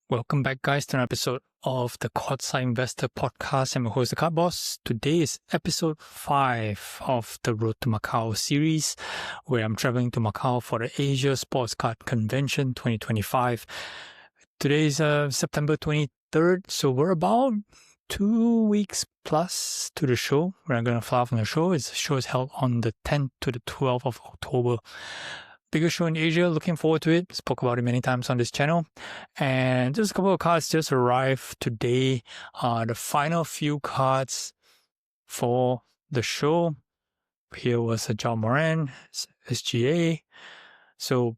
Welcome back, guys, to an episode of the Courtside Investor podcast. I'm your host, the Card Boss. Today is episode 5 of the Road to Macau series, where I'm traveling to Macau for the Asia Sports Card Convention 2025. Today is September 23rd, so we're about 2 weeks plus to the show. We're going to fly from the show. The show is held on the 10th to the 12th of October. Biggest show in Asia, looking forward to it. Spoke about it many times on this channel. And just a couple of cards just arrived today. The final few cards for the show. Here was a John Moran, SGA. So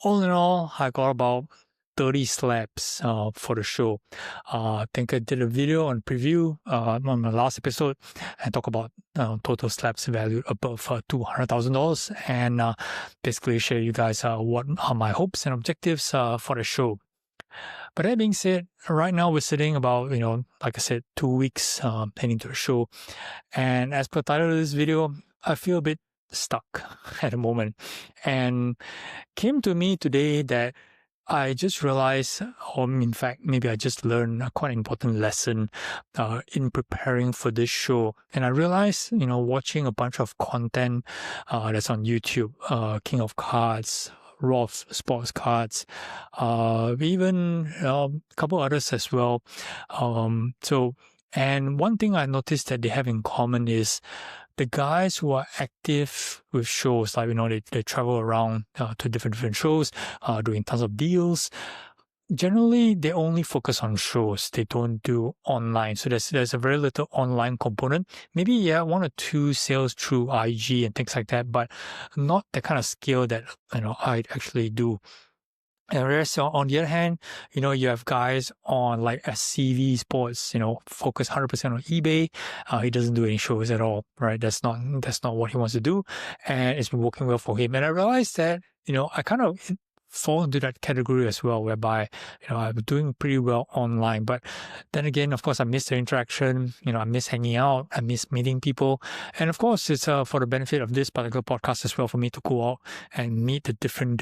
all in all, I got about 30 slabs for the show. I think I did a video on preview on my last episode and talk about total slabs valued above $200,000 and basically share you guys what are my hopes and objectives for the show. But that being said, right now we're sitting about, like I said, 2 weeks heading to the show. And as per the title of this video, I feel a bit stuck at the moment. And came to me today that I just realized, or in fact, maybe I just learned a quite important lesson in preparing for this show. And I realized, watching a bunch of content that's on YouTube, King of Cards, Rolf Sports Cards, even a couple others as well. And one thing I noticed that they have in common is the guys who are active with shows, like, they travel around to different shows, doing tons of deals. Generally, they only focus on shows. They don't do online. So there's a very little online component. Maybe, 1 or 2 sales through IG and things like that, but not the kind of scale that, I actually do. And whereas on the other hand, you have guys on like SCV Sports, focus 100% on eBay. He doesn't do any shows at all, right? That's not what he wants to do. And it's been working well for him. And I realized that, I kind of fall into that category as well, whereby, I'm doing pretty well online. But then again, of course, I miss the interaction, I miss hanging out, I miss meeting people. And of course, it's for the benefit of this particular podcast as well, for me to go out and meet the different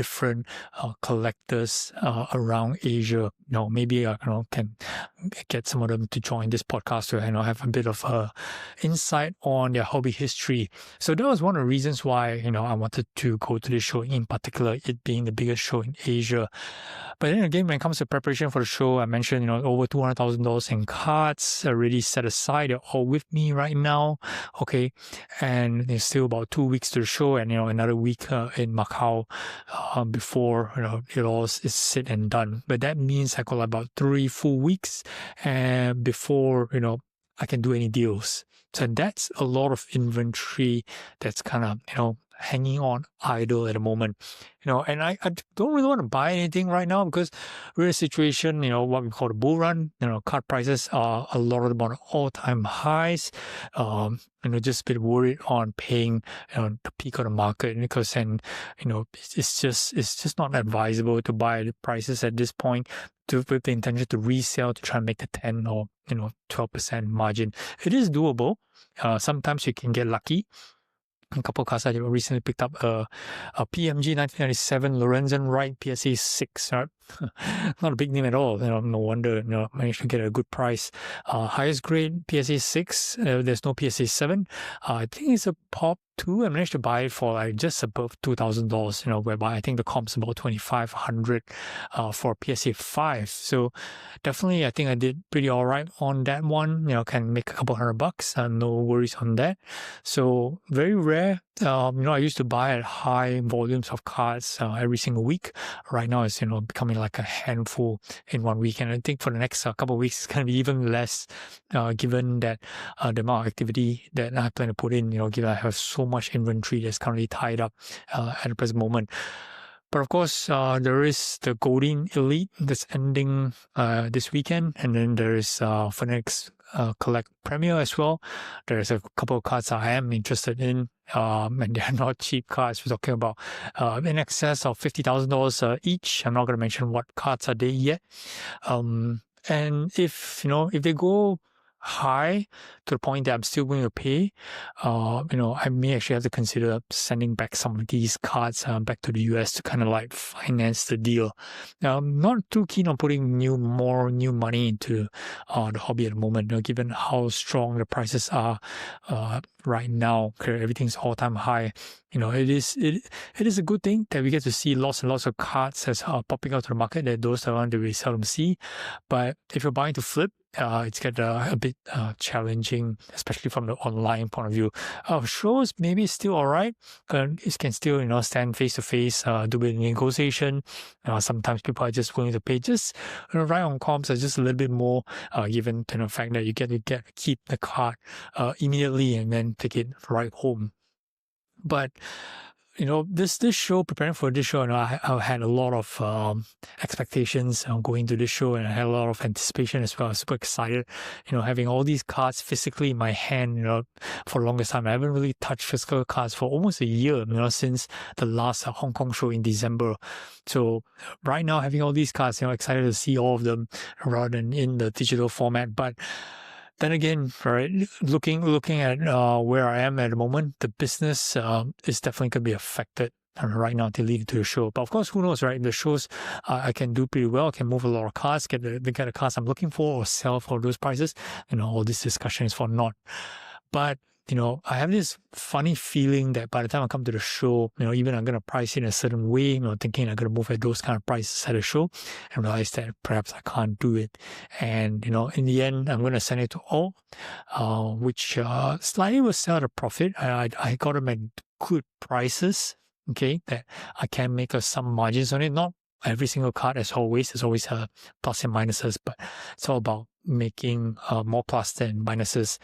collectors around Asia. Maybe I can get some of them to join this podcast to have a bit of insight on their hobby history. So that was one of the reasons why, I wanted to go to this show in particular, it being the biggest show in Asia. But then again, when it comes to preparation for the show, I mentioned, over $200,000 in cards already set aside. They're all with me right now. Okay. And there's still about 2 weeks to the show and, another week in Macau before, it all is said and done. But that means I got about 3 full weeks and before, I can do any deals. So that's a lot of inventory that's kind of, hanging on idle at the moment, and I don't really want to buy anything right now because we're in a situation, what we call the bull run. Card prices are a lot of them on all-time highs. Just a bit worried on paying the peak of the market because it's just not advisable to buy the prices at this point with the intention to resell to try and make the 10 or 12% margin. It is doable. Sometimes you can get lucky. A couple of cards I recently picked up a PMG 1997 Lorenzen Wright PSA 6, right? Not a big name at all. No wonder managed to get a good price. Highest grade PSA 6. There's no PSA 7. I think it's a Pop 2. I managed to buy it for like just above $2,000. Whereby I think the comp's about $2,500 for PSA 5. So definitely, I think I did pretty all right on that one. Can make a couple $100. No worries on that. So very rare. I used to buy at high volumes of cards every single week. Right now, it's becoming like a handful in 1 week, and I think for the next couple of weeks, it's going to be even less, given that the amount of activity that I plan to put in. Given I have so much inventory that's currently tied up at the present moment. But of course, there is the Golden Elite that's ending this weekend, and then there is Phoenix Collect Premier as well. There's a couple of cards I am interested in, and they're not cheap cards. We're talking about in excess of $50,000 each. I'm not going to mention what cards are they yet. And if they go high to the point that I'm still going to pay, I may actually have to consider sending back some of these cards back to the US to kind of like finance the deal. Now, I'm not too keen on putting more new money into the hobby at the moment, given how strong the prices are right now. Everything's all-time high. It is a good thing that we get to see lots and lots of cards as popping out to the market. That those are ones that we seldom see. But if you're buying to flip, it's get a bit challenging, especially from the online point of view. Shows maybe still all right. It can still stand face to face, do a negotiation. Sometimes people are just willing to pay just right on comps are just a little bit more, given to the fact that you get to keep the card immediately and then take it right home. But this show, preparing for this show, I had a lot of expectations going to this show, and I had a lot of anticipation as well. I was super excited, having all these cards physically in my hand, for the longest time. I haven't really touched physical cards for almost a year, since the last Hong Kong show in December. So right now, having all these cards, excited to see all of them rather than in the digital format. But then again, right, looking at where I am at the moment, the business is definitely going to be affected right now to lead to the show. But of course, who knows, right? The shows I can do pretty well. I can move a lot of cards, get the cards I'm looking for, or sell for those prices. All this discussion is for naught. But I have this funny feeling that by the time I come to the show, even I'm going to price in a certain way, thinking I'm going to move at those kind of prices at the show, and realize that perhaps I can't do it. And, in the end, I'm going to send it to all, which slightly will sell at a profit. I got them at good prices, okay, that I can make some margins on it. Not every single card, as always, there's always plus and minuses, but it's all about making more plus than minuses.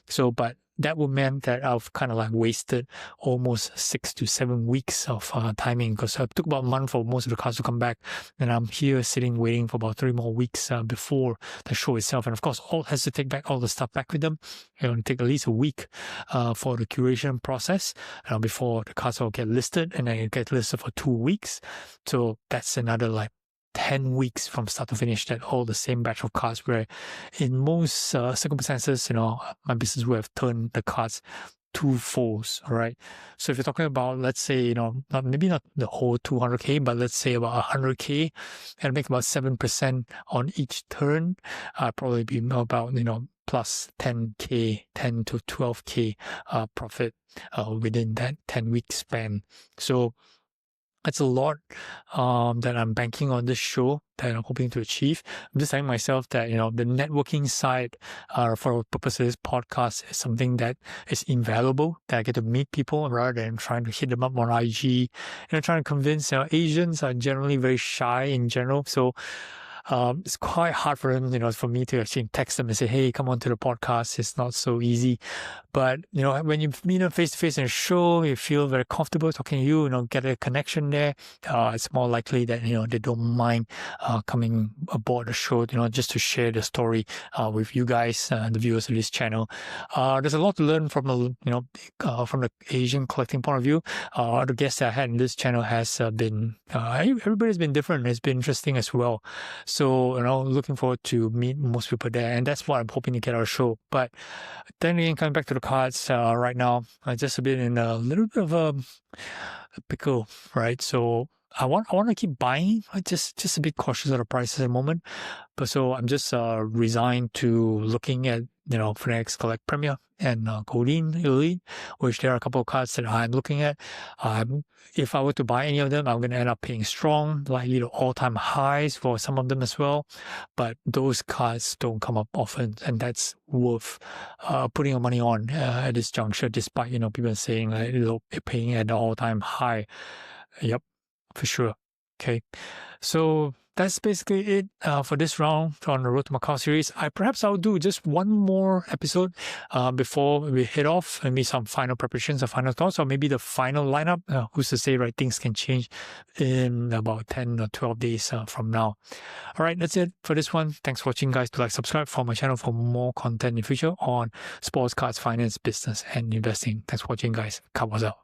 So, but that would mean that I've kind of like wasted almost 6 to 7 weeks of timing, because it took about a month for most of the cards to come back, and I'm here sitting waiting for about 3 more weeks before the show itself. And of course, all has to take back all the stuff back with them. It'll take at least a week for the curation process before the cards will get listed, and then it gets listed for 2 weeks. So that's another like 10 weeks from start to finish, that all the same batch of cards, where in most circumstances, my business would have turned the cards two-folds, all right? So if you're talking about, let's say, maybe not the whole 200K, but let's say about 100K, and make about 7% on each turn, probably be about, plus 10K, 10 to 12K profit within that 10-week span. So that's a lot that I'm banking on this show that I'm hoping to achieve. I'm just telling myself that, the networking side for the purpose of this podcast is something that is invaluable, that I get to meet people rather than trying to hit them up on IG. Trying to convince, Asians are generally very shy in general. So it's quite hard for them, for me to actually text them and say, hey, come on to the podcast. It's not so easy. But, when you meet them face to face in a show, you feel very comfortable talking to you, get a connection there. It's more likely that, they don't mind coming aboard the show, just to share the story with you guys, the viewers of this channel. There's a lot to learn from from the Asian collecting point of view. The guests that I had in this channel has been, everybody's been different. It's been interesting as well. So, looking forward to meet most people there, and that's what I'm hoping to get out of the show. But then again, coming back to the cards, right now, I just been in a little bit of a pickle, right? So I want to keep buying. I just a bit cautious of the prices at the moment. But so I'm just resigned to looking at for next Collect Premier and Codeine Elite, which there are a couple of cards that I'm looking at. If I were to buy any of them, I'm going to end up paying strong, likely to all-time highs for some of them as well. But those cards don't come up often, and that's worth putting your money on at this juncture, despite people saying you're paying at the all-time high. Yep, for sure. Okay, so that's basically it for this round on the Road to Macau series. I'll do just one more episode before we head off, maybe some final preparations or final thoughts, or maybe the final lineup. Who's to say, right? Things can change in about 10 or 12 days from now. All right, that's it for this one. Thanks for watching, guys. Do subscribe for my channel for more content in the future on sports, cards, finance, business, and investing. Thanks for watching, guys. Cowboys out.